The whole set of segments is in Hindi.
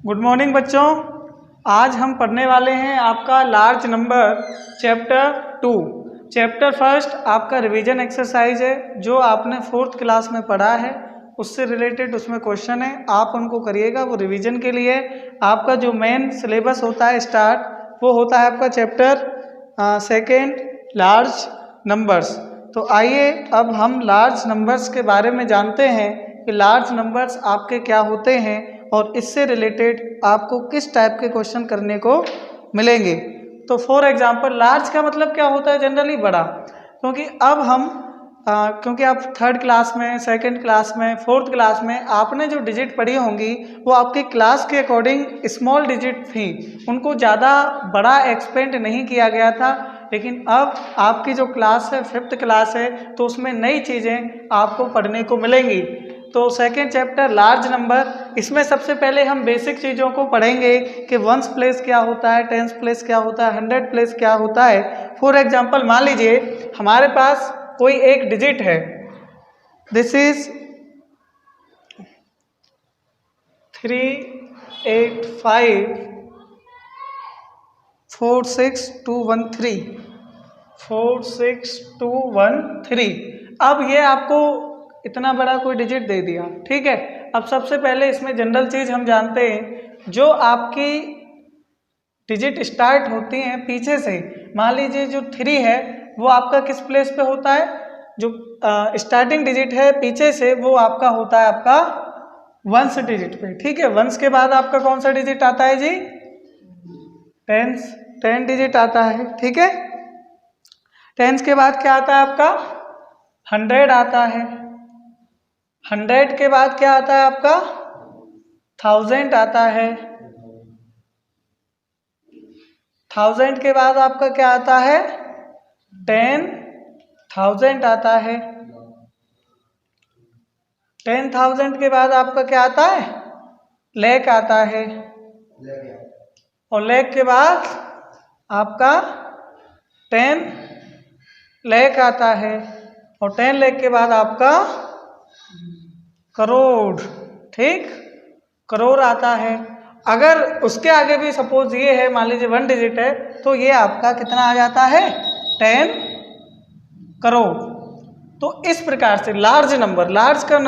गुड मॉर्निंग बच्चों। आज हम पढ़ने वाले हैं आपका large number chapter 2। Chapter first आपका रिवीजन एक्सरसाइज है जो आपने 4th क्लास में पढ़ा है, उससे रिलेटेड उसमें क्वेश्चन है, आप उनको करिएगा। वो रिवीजन के लिए आपका जो मेन सिलेबस होता है स्टार्ट वो होता है आपका चैप्टर सेकेंड लार्ज नंबर्स। तो आइए अब हम लार्ज नंबर्स के बारे में जानते हैं कि लार्ज नंबर्स आपके क्या होते हैं और इससे रिलेटेड आपको किस टाइप के क्वेश्चन करने को मिलेंगे। तो फॉर एग्जांपल लार्ज का मतलब क्या होता है? जनरली बड़ा। क्योंकि अब हम क्योंकि आप 3rd क्लास में, 2nd क्लास में, 4th क्लास में आपने जो डिजिट पढ़ी होंगी वो आपकी क्लास के अकॉर्डिंग स्मॉल डिजिट थी, उनको ज़्यादा बड़ा एक्सपेंड नहीं किया गया था। लेकिन अब आपकी जो क्लास है 5th क्लास है तो उसमें नई चीज़ें आपको पढ़ने को मिलेंगी। तो सेकेंड चैप्टर लार्ज नंबर, इसमें सबसे पहले हम बेसिक चीज़ों को पढ़ेंगे कि वंस प्लेस क्या होता है, टेंस प्लेस क्या होता है, 100 प्लेस क्या होता है। फॉर एग्जांपल मान लीजिए हमारे पास कोई एक डिजिट है, दिस इज 3854621 46213। अब ये आपको इतना बड़ा कोई डिजिट दे दिया, ठीक है। अब सबसे पहले इसमें जनरल चीज़ हम जानते हैं, जो आपकी डिजिट स्टार्ट होती हैं पीछे से। मान लीजिए जो 3 है वो आपका किस प्लेस पे होता है? जो स्टार्टिंग डिजिट है पीछे से वो आपका होता है आपका वंस डिजिट पे, ठीक है। वंस के बाद आपका कौन सा डिजिट आता है जी? 10 डिजिट आता है, ठीक है। 10 के बाद क्या आता है आपका? 100 आता है। 100 के बाद क्या आता है आपका? 1000 आता है। 1000 के बाद आपका क्या आता है? 10,000 आता है। 10,000 के बाद आपका क्या आता है? लाख आता है। और लाख के बाद आपका 10 लाख आता है। और 10 लाख के बाद आपका करोड़, ठीक, करोड़ आता है। अगर उसके आगे भी सपोज ये है, मान लीजिए 1 डिजिट है, तो ये आपका कितना आ जाता है? 10 करोड़। तो इस प्रकार से लार्ज नंबर, लार्ज का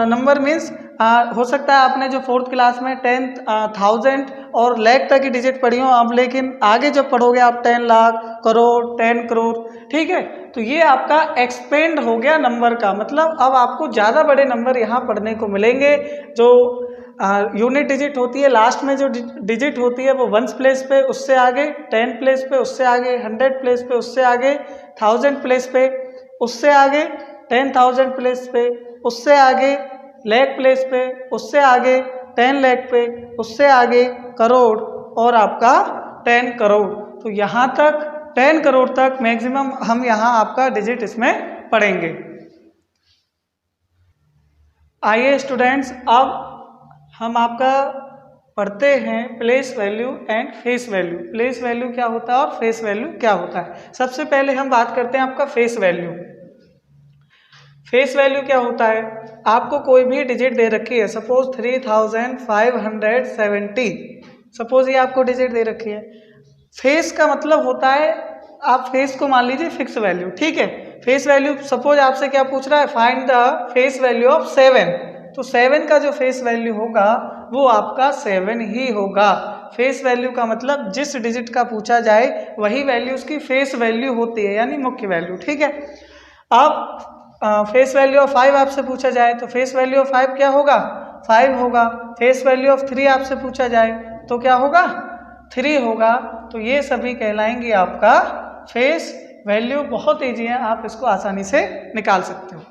नंबर मीन्स हो सकता है आपने जो 4th क्लास में 10,000 और लाख तक की डिजिट पढ़ी हो अब, लेकिन आगे जब पढ़ोगे आप 10 लाख, करोड़, 10 करोड़, ठीक है। तो ये आपका एक्सपेंड हो गया नंबर का, मतलब अब आपको ज़्यादा बड़े नंबर यहाँ पढ़ने को मिलेंगे। जो यूनिट डिजिट होती है, लास्ट में जो डिजिट होती है वो 1 प्लेस पे, उससे आगे 10 प्लेस पे, उससे आगे 100 प्लेस पे, उससे आगे 1000 प्लेस पे, उससे आगे 10,000 प्लेस पे, उससे आगे लाख प्लेस पे, उससे आगे 10 लाख पे, उससे आगे करोड़ और आपका 10 करोड़। तो यहाँ तक 10 करोड़ तक मैक्सिमम हम यहाँ आपका डिजिट इसमें पढ़ेंगे। आइए स्टूडेंट्स, अब हम आपका पढ़ते हैं place value and face value. Place value क्या होता है और फेस वैल्यू क्या होता है। सबसे पहले हम बात करते हैं आपका फेस वैल्यू। फेस वैल्यू क्या होता है? आपको कोई भी डिजिट दे रखी है, सपोज 3570, सपोज ये आपको डिजिट दे रखी है। फेस का मतलब होता है, आप फेस को मान लीजिए फिक्स वैल्यू, ठीक है। फेस वैल्यू सपोज आपसे क्या पूछ रहा है? Find the face value of 7। तो 7 का जो फेस वैल्यू होगा वो आपका 7 ही होगा। फेस वैल्यू का मतलब जिस डिजिट का पूछा जाए वही वैल्यू उसकी फेस वैल्यू होती है, यानी मुख्य वैल्यू, ठीक है। अब फेस वैल्यू ऑफ 5 आपसे पूछा जाए तो फेस वैल्यू ऑफ 5 क्या होगा? 5 होगा। फेस वैल्यू ऑफ 3 आपसे पूछा जाए तो क्या होगा? 3 होगा। तो ये सभी कहलाएंगे आपका फेस वैल्यू। बहुत ईजी है, आप इसको आसानी से निकाल सकते हो।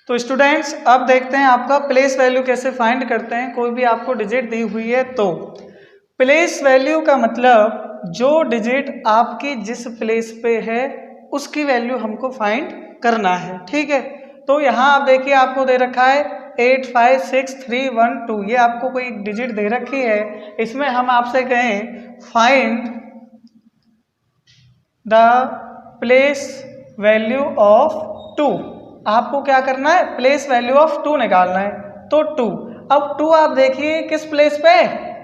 तो स्टूडेंट्स अब देखते हैं आपका प्लेस वैल्यू कैसे फाइंड करते हैं। कोई भी आपको डिजिट दी हुई है तो प्लेस वैल्यू का मतलब जो डिजिट आपकी जिस प्लेस पे है उसकी वैल्यू हमको फाइंड करना है, ठीक है। तो यहाँ आप देखिए आपको दे रखा है 856312, ये आपको कोई डिजिट दे रखी है। इसमें हम आपसे कहें find the place value of 2, आपको क्या करना है? प्लेस वैल्यू ऑफ 2 निकालना है। तो 2, अब 2 आप देखिए किस प्लेस पे,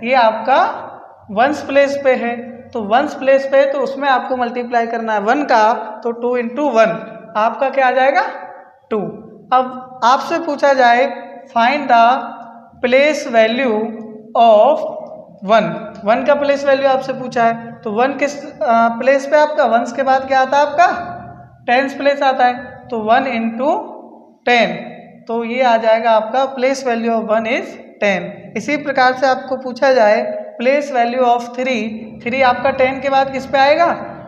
ये आपका वंस प्लेस पे है, तो वंस प्लेस पे तो उसमें आपको मल्टीप्लाई करना है 1 का, तो 2 इंटू 1 आपका क्या आ जाएगा 2। अब आपसे पूछा जाए find the place value of 1 का प्लेस वैल्यू आपसे पूछा है, तो 1 किस प्लेस पे आपका, वंस के बाद क्या आता है आपका टेंस प्लेस आता है, तो 1 इंटू 10, तो ये आ जाएगा आपका प्लेस वैल्यू ऑफ 1 इज 10। इसी प्रकार से आपको पूछा जाए प्लेस वैल्यू ऑफ 3 आपका 10 के बाद किस पे आएगा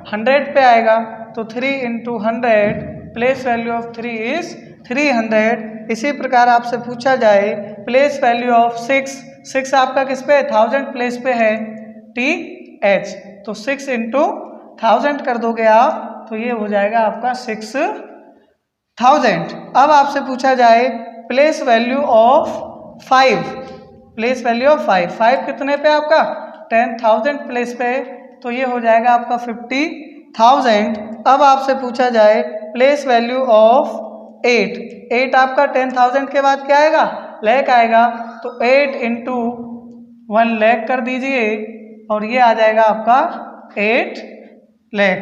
100 पे आएगा, तो 3 into 100 place value of 3 is 300। इसी प्रकार आपसे पूछा जाए प्लेस वैल्यू ऑफ 6 आपका किस पे 1000 प्लेस पे है TH, तो 6 इंटू 1000 कर दोगे आप, तो ये हो जाएगा आपका 6000। अब आपसे पूछा जाए प्लेस वैल्यू ऑफ 5 कितने पे आपका 10,000 प्लेस पे, तो ये हो जाएगा आपका 50,000। अब आपसे पूछा जाए प्लेस वैल्यू ऑफ 8 आपका 10,000 के बाद क्या आएगा लाख आएगा, तो 8 इंटू 1 लाख कर दीजिए और ये आ जाएगा आपका 8 लाख।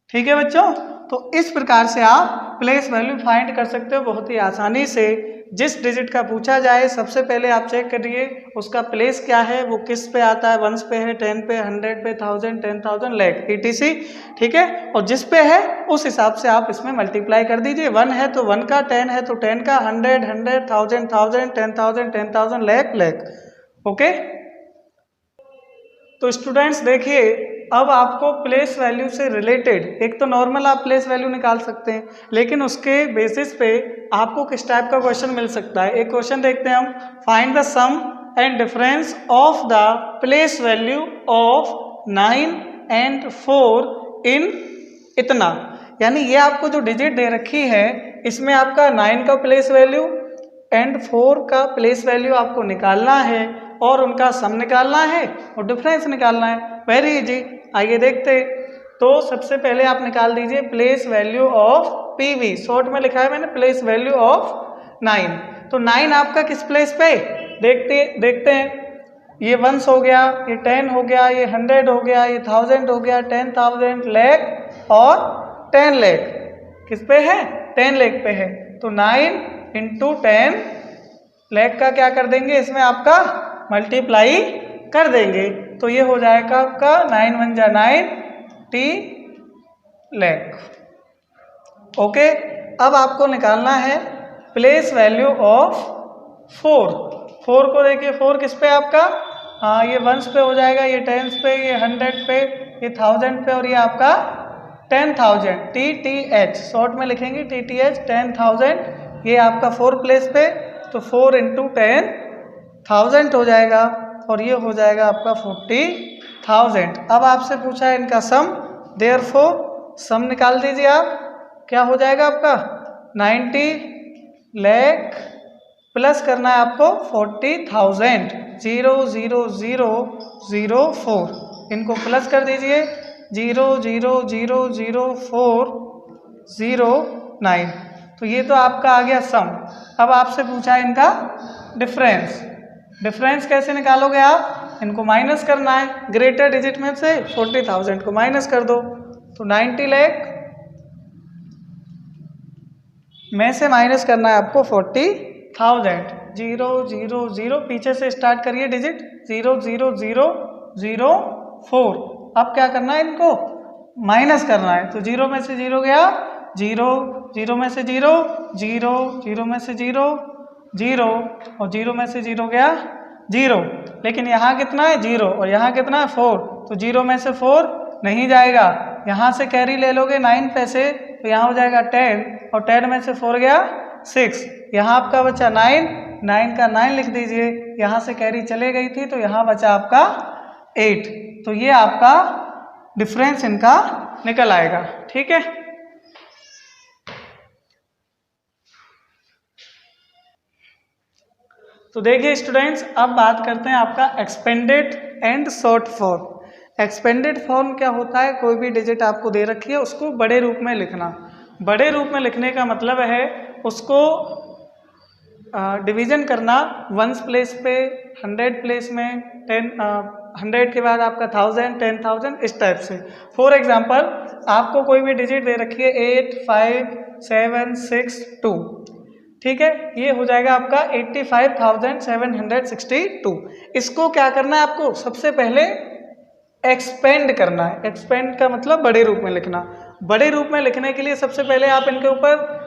ठीक है बच्चों, तो इस प्रकार से आप प्लेस वैल्यू फाइंड कर सकते हो बहुत ही आसानी से। जिस डिजिट का पूछा जाए सबसे पहले आप चेक करिए उसका प्लेस क्या है, वो किस पे आता है, वंस पे है, 10 पे, 100 पे, 1000, 10,000, लाख etc। ठीक है, और जिस पे है उस हिसाब से आप इसमें मल्टीप्लाई कर दीजिए। 1 है तो 1 का, 10 है तो 10 का, 100, 100, 1000, 1000, 10,000, 10,000, लाख, लाख। ओके, तो स्टूडेंट्स देखिए अब आपको प्लेस वैल्यू से रिलेटेड एक तो नॉर्मल आप प्लेस वैल्यू निकाल सकते हैं, लेकिन उसके बेसिस पे आपको किस टाइप का क्वेश्चन मिल सकता है। एक क्वेश्चन देखते हैं हम, find the sum and difference of the place value of 9 and 4 in इतना, यानी ये आपको जो डिजिट दे रखी है इसमें आपका 9 का प्लेस वैल्यू एंड 4 का प्लेस वैल्यू आपको निकालना है और उनका सम निकालना है और डिफरेंस निकालना है। वेरी इजी, आइए देखते हैं। तो सबसे पहले आप निकाल दीजिए place value of PV, short में लिखा है मैंने प्लेस वैल्यू ऑफ 9। तो 9 आपका किस प्लेस पे देखते हैं, ये 1 हो गया, ये 10 हो गया, ये 100 हो गया, ये 1000 हो गया, 10,000, लाख और 10 लाख किस पे है 10 लाख पे है, तो 9 इंटू 10 लाख का क्या कर देंगे इसमें आपका मल्टीप्लाई कर देंगे, तो ये हो जाएगा आपका 9 1 जा 9 T लाख। ओके, अब आपको निकालना है प्लेस वैल्यू ऑफ 4 को देखिए 4 किस पे आपका, हाँ ये 1s पे हो जाएगा, ये 10s पे, ये 100 पे, ये 1000 पे और ये आपका 10,000 TTH, शॉर्ट में लिखेंगे TTH 10,000, ये आपका 4 प्लेस पे, तो 4 इंटू 10,000 हो जाएगा और ये हो जाएगा आपका 40,000। अब आपसे पूछा है इनका सम, देयरफॉर सम निकाल दीजिए आप, क्या हो जाएगा आपका 90 लाख प्लस करना है आपको 40,000, 0 0 0 0 4, इनको प्लस कर दीजिए 0 0 0 0 4 0 9, तो ये तो आपका आ गया सम। अब आपसे पूछा है इनका डिफरेंस कैसे निकालोगे आप, इनको माइनस करना है, ग्रेटर डिजिट में से 40,000 को माइनस कर दो, तो 90 लाख में से माइनस करना है आपको 40,000, 0 0 0 पीछे से स्टार्ट करिए डिजिट 0 0 0 0 4, अब क्या करना है इनको माइनस करना है, तो 0 में से 0 गया 0, 0 में से 0 0, 0 में से 0 0 और 0 में से 0 गया 0, लेकिन यहाँ कितना है 0 और यहाँ कितना है 4, तो 0 में से 4 नहीं जाएगा, यहाँ से कैरी ले लोगे 9 पैसे, तो यहाँ हो जाएगा 10 और 10 में से 4 गया 6, यहाँ आपका बचा 9 का 9 लिख दीजिए, यहाँ से कैरी चले गई थी तो यहाँ बचा आपका 8, तो ये आपका डिफरेंस इनका निकल आएगा। ठीक है, तो देखिए स्टूडेंट्स अब बात करते हैं आपका expanded and short form. Expanded form क्या होता है, कोई भी डिजिट आपको दे रखी है उसको बड़े रूप में लिखना। बड़े रूप में लिखने का मतलब है उसको डिवीज़न करना वंस प्लेस पे, 100 प्लेस में, 100 के बाद आपका 1000, 10,000 इस टाइप से। फॉर एग्जांपल आपको कोई भी डिजिट दे रखी है 8, 5, 7, 6, 2, ठीक है, ये हो जाएगा आपका 85,762। इसको क्या करना है आपको, सबसे पहले एक्सपेंड करना है। एक्सपेंड का मतलब बड़े रूप में लिखना। बड़े रूप में लिखने के लिए सबसे पहले आप इनके ऊपर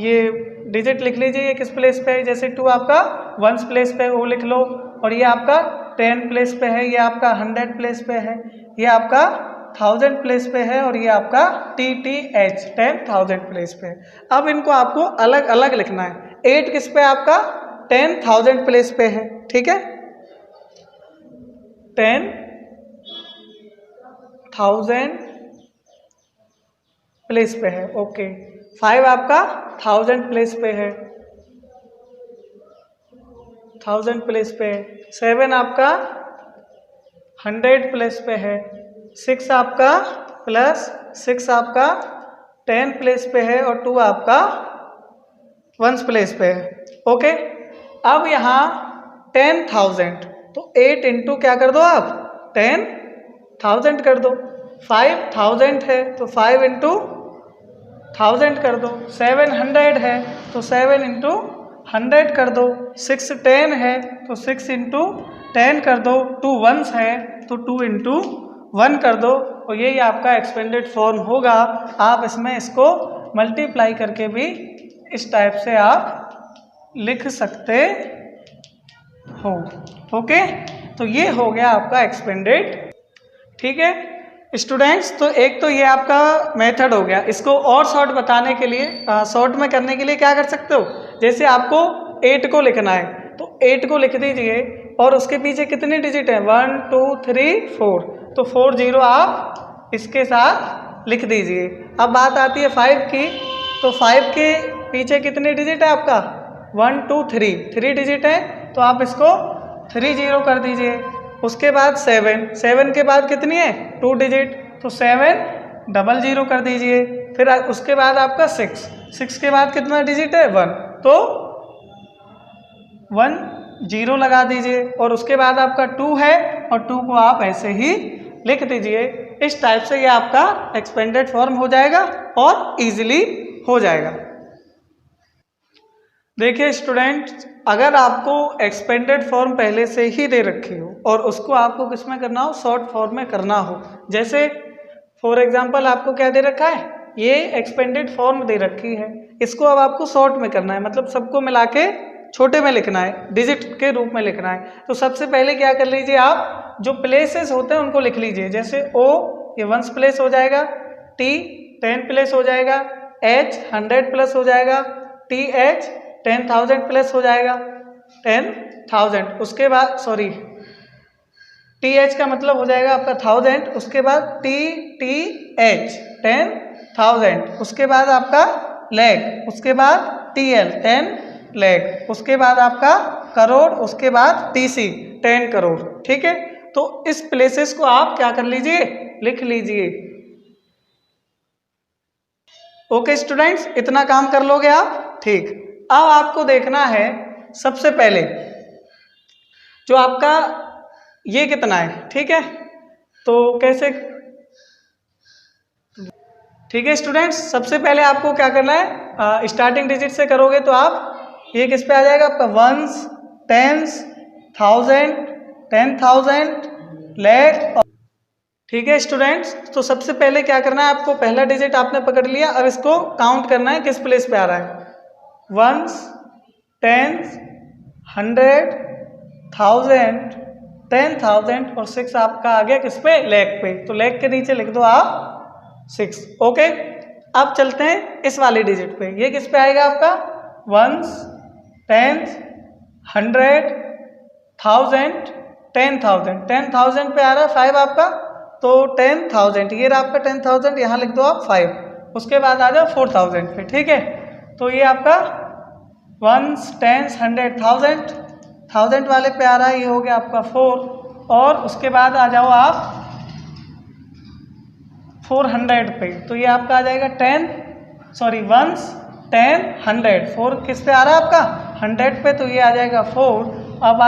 ये डिजिट लिख लीजिए। ये किस प्लेस पे है, जैसे 2 आपका वंस प्लेस पे, वो लिख लो, और ये आपका 10 प्लेस पे है, ये आपका 100 प्लेस पे है, ये आपका 1000 प्लेस पे है, और ये आपका TTH 10,000 प्लेस पे है। अब इनको आपको अलग अलग लिखना है। 8 किस पे आपका 10,000 प्लेस पे है, ठीक है, 10,000 प्लेस पे है, ओके। 5 आपका 1000 प्लेस पे है, 1000 प्लेस पे है। 7 आपका 100 प्लेस पे है। 6 आपका +6 आपका 10 प्लेस पे है, और 2 आपका वंस प्लेस पे है, ओके। अब यहाँ 10,000, तो 8 इंटू क्या कर दो आप 10,000 कर दो। 5,000 है तो 5 इंटू 1000 कर दो। 700 है तो 7 इंटू 100 कर दो। 610 है तो 6 इंटू 10 कर दो। 2 वंस है तो 2 इंटू 1 कर दो, और यही आपका एक्सपेंडेड फॉर्म होगा। आप इसमें इसको मल्टीप्लाई करके भी इस टाइप से आप लिख सकते हो, ओके। तो ये हो गया आपका एक्सपेंडेड, ठीक है स्टूडेंट्स। तो एक तो ये आपका मेथड हो गया। इसको और शॉर्ट बताने के लिए, शॉर्ट में करने के लिए क्या कर सकते हो, जैसे आपको 8 को लिखना है तो 8 को लिख दीजिए, और उसके पीछे कितने डिजिट हैं 1, 2, 3, 4, तो 4 0 आप इसके साथ लिख दीजिए। अब बात आती है 5 की, तो 5 के पीछे कितने डिजिट है आपका 1, 2, 3, 3 डिजिट है, तो आप इसको 3 0 कर दीजिए। उसके बाद 7 के बाद कितनी है 2 डिजिट, तो 7 0 कर दीजिए। फिर उसके बाद आपका 6 के बाद कितना डिजिट है 1, तो 1 0 लगा दीजिए। और उसके बाद आपका 2 है, और 2 को आप ऐसे ही लिख दीजिए। इस टाइप से ये आपका एक्सपेंडेड फॉर्म हो जाएगा और इजीली हो जाएगा। देखिए स्टूडेंट, अगर आपको एक्सपेंडेड फॉर्म पहले से ही दे रखी हो और उसको आपको किस में करना हो, शॉर्ट फॉर्म में करना हो, जैसे फॉर एग्जांपल आपको क्या दे रखा है, ये एक्सपेंडेड फॉर्म दे रखी है, इसको अब आपको शॉर्ट में करना है, मतलब सबको मिला के छोटे में लिखना है, डिजिट के रूप में लिखना है। तो सबसे पहले क्या कर लीजिए, आप जो प्लेसेस होते हैं उनको लिख लीजिए। जैसे O ये वंस प्लेस हो जाएगा, T 10 प्लेस हो जाएगा, H 100 प्लस हो जाएगा, TH 10,000 प्लस हो जाएगा 10,000। उसके बाद TH का मतलब हो जाएगा आपका 1000, उसके बाद TTH 10,000, उसके बाद आपका लैख, उसके बाद TL 10 लैख, उसके बाद आपका करोड़, उसके बाद TC 10 करोड़, ठीक है। तो इस प्लेसेस को आप क्या कर लीजिए, लिख लीजिए। ओके स्टूडेंट्स, इतना काम कर लोगे आप, ठीक। अब आपको देखना है सबसे पहले जो आपका ये कितना है, ठीक है, तो कैसे, ठीक है स्टूडेंट्स, सबसे पहले आपको क्या करना है, स्टार्टिंग डिजिट से करोगे तो आप ये किस पे आ जाएगा आपका वंस, टेंस, 1000, 10,000, लैख, ठीक है स्टूडेंट्स। तो सबसे पहले क्या करना है आपको, पहला डिजिट आपने पकड़ लिया, अब इसको काउंट करना है किस प्लेस पे आ रहा है, वंस, टेंस, 100, 1000, 10,000, और 6 आपका आ गया किस पे, लैख पे, तो लैख के नीचे लिख दो आप 6, ओके। अब चलते हैं इस वाले डिजिट पे, ये किस पे आएगा आपका वंस, टेंस, 100, 1000, 10,000, 10,000 पे आ रहा है 5 आपका, तो 10,000 ये रहा आपका 10,000, यहाँ लिख दो आप 5, उसके बाद आ जाओ 4,000 पे, ठीक है। तो ये आपका वंस, टेंस, 100, 1000 वाले पे आ रहा है, ये हो गया आपका 4, और उसके बाद आ जाओ आप 400 पे, तो ये आपका आ जाएगा वंस, 10, 100, 4 किस पे आ रहा है आपका 100 पे, तो ये आ जाएगा 4। अब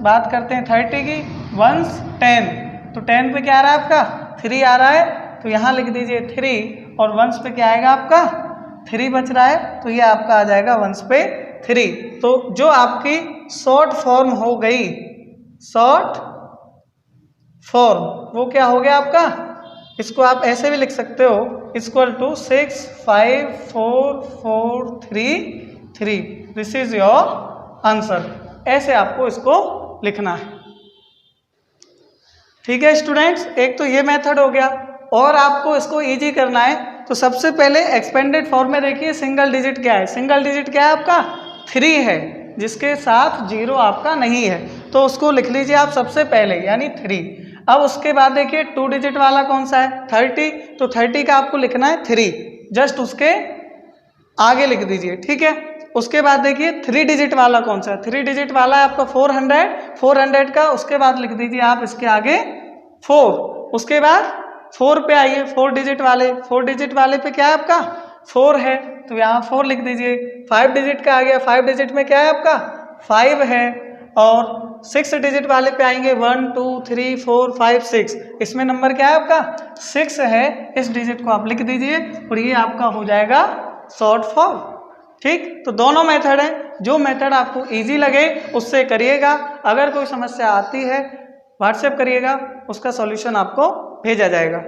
बात करते हैं 30 की, 1s 10, तो 10 पे क्या आ रहा है आपका 3 आ रहा है, तो यहाँ लिख दीजिए 3, और 1s पे क्या आएगा आपका 3 बच रहा है, तो ये आपका आ जाएगा 1s पे 3। तो जो आपकी शॉर्ट फॉर्म हो गई, शॉर्ट फॉर्म, वो क्या हो गया आपका, इसको आप ऐसे भी लिख सकते हो, equal to 6 5 4 4 3 3, this is your answer. ऐसे आपको इसको लिखना है। ठीक है स्टूडेंट्स, एक तो ये मेथड हो गया, और आपको इसको इजी करना है तो सबसे पहले एक्सपेंडेड फॉर्म में देखिए सिंगल डिजिट क्या है, सिंगल डिजिट क्या है आपका 3 है, जिसके साथ 0 आपका नहीं है, तो उसको लिख लीजिए आप सबसे पहले, यानी 3। अब उसके बाद देखिए 2 डिजिट वाला कौन सा है 30, तो 30 का आपको लिखना है 3, जस्ट उसके आगे लिख दीजिए। ठीक है, उसके बाद देखिए 3 डिजिट वाला कौन सा है, 3 डिजिट वाला है आपका 400 का, उसके बाद लिख दीजिए आप इसके आगे 4। उसके बाद 4 पे आइए, 4 डिजिट वाले पे क्या है आपका 4 है, तो यहाँ 4 लिख दीजिए। 5 डिजिट का आ गया, 5 डिजिट में क्या है आपका 5 है, और 6 डिजिट वाले पे आएंगे 1 2 3 4 5 6, इसमें नंबर क्या है आपका 6 है, इस डिजिट को आप लिख दीजिए, और ये आपका हो जाएगा शॉर्ट फॉर्म। ठीक, तो दोनों मेथड है, जो मेथड आपको इजी लगे उससे करिएगा। अगर कोई समस्या आती है व्हाट्सएप करिएगा, उसका सॉल्यूशन आपको भेजा जाएगा।